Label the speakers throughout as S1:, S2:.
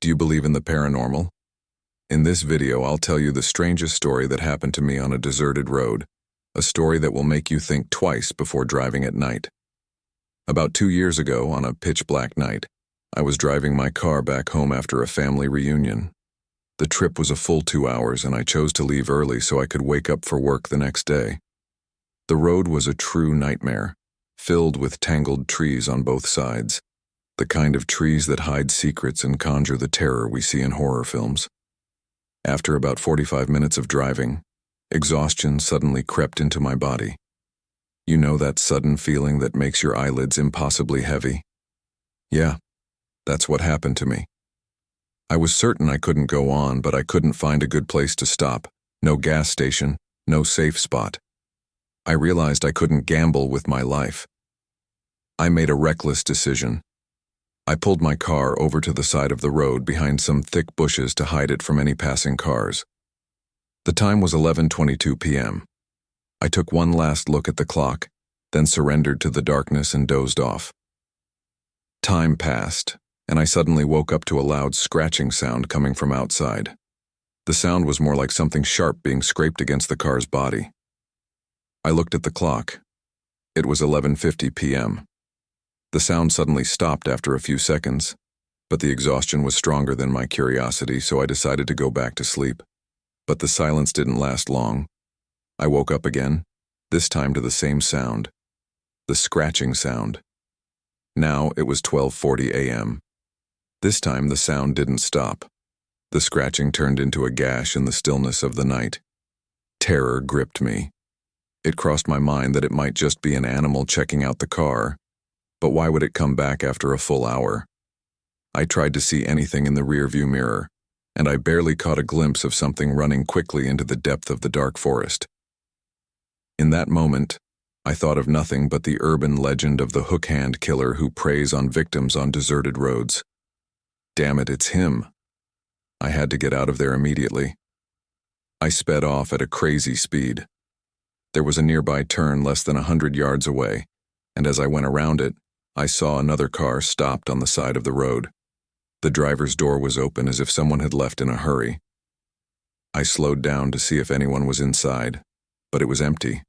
S1: Do you believe in the paranormal? In this video, I'll tell you the strangest story that happened to me on a deserted road, a story that will make you think twice before driving at night. About 2 years ago, on a pitch-black night, I was driving my car back home after a family reunion. The trip was a full 2 hours, and I chose to leave early so I could wake up for work the next day. The road was a true nightmare, filled with tangled trees on both sides, the kind of trees that hide secrets and conjure the terror we see in horror films. After about 45 minutes of driving, exhaustion suddenly crept into my body. You know that sudden feeling that makes your eyelids impossibly heavy? Yeah, that's what happened to me. I was certain I couldn't go on, but I couldn't find a good place to stop. No gas station, no safe spot. I realized I couldn't gamble with my life. I made a reckless decision. I pulled my car over to the side of the road behind some thick bushes to hide it from any passing cars. The time was 11:22 p.m. I took one last look at the clock, then surrendered to the darkness and dozed off. Time passed, and I suddenly woke up to a loud scratching sound coming from outside. The sound was more like something sharp being scraped against the car's body. I looked at the clock. It was 11:50 p.m. The sound suddenly stopped after a few seconds, but the exhaustion was stronger than my curiosity, so I decided to go back to sleep. But the silence didn't last long. I woke up again, this time to the same sound, the scratching sound. Now it was 12:40 a.m. This time the sound didn't stop. The scratching turned into a gash in the stillness of the night. Terror gripped me. It crossed my mind that it might just be an animal checking out the car, but why would it come back after a full hour? I tried to see anything in the rearview mirror, and I barely caught a glimpse of something running quickly into the depth of the dark forest. In that moment, I thought of nothing but the urban legend of the hook-hand killer who preys on victims on deserted roads. Damn it, it's him. I had to get out of there immediately. I sped off at a crazy speed. There was a nearby turn less than 100 yards away, and as I went around it, I saw another car stopped on the side of the road. The driver's door was open as if someone had left in a hurry. I slowed down to see if anyone was inside, but it was empty.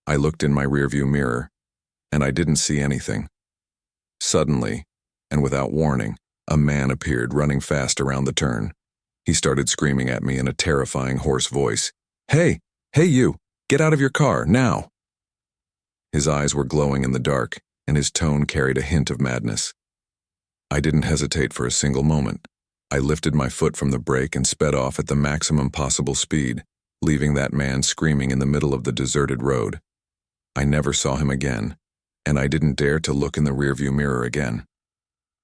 S1: I looked in my rearview mirror, and I didn't see anything. Suddenly, and without warning, a man appeared running fast around the turn. He started screaming at me in a terrifying hoarse voice. Hey you, get out of your car, now!" His eyes were glowing in the dark, and his tone carried a hint of madness. I didn't hesitate for a single moment. I lifted my foot from the brake and sped off at the maximum possible speed, leaving that man screaming in the middle of the deserted road. I never saw him again, and I didn't dare to look in the rearview mirror again.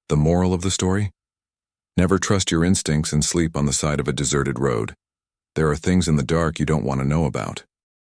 S1: The moral of the story? Never trust your instincts and sleep on the side of a deserted road. There are things in the dark you don't want to know about.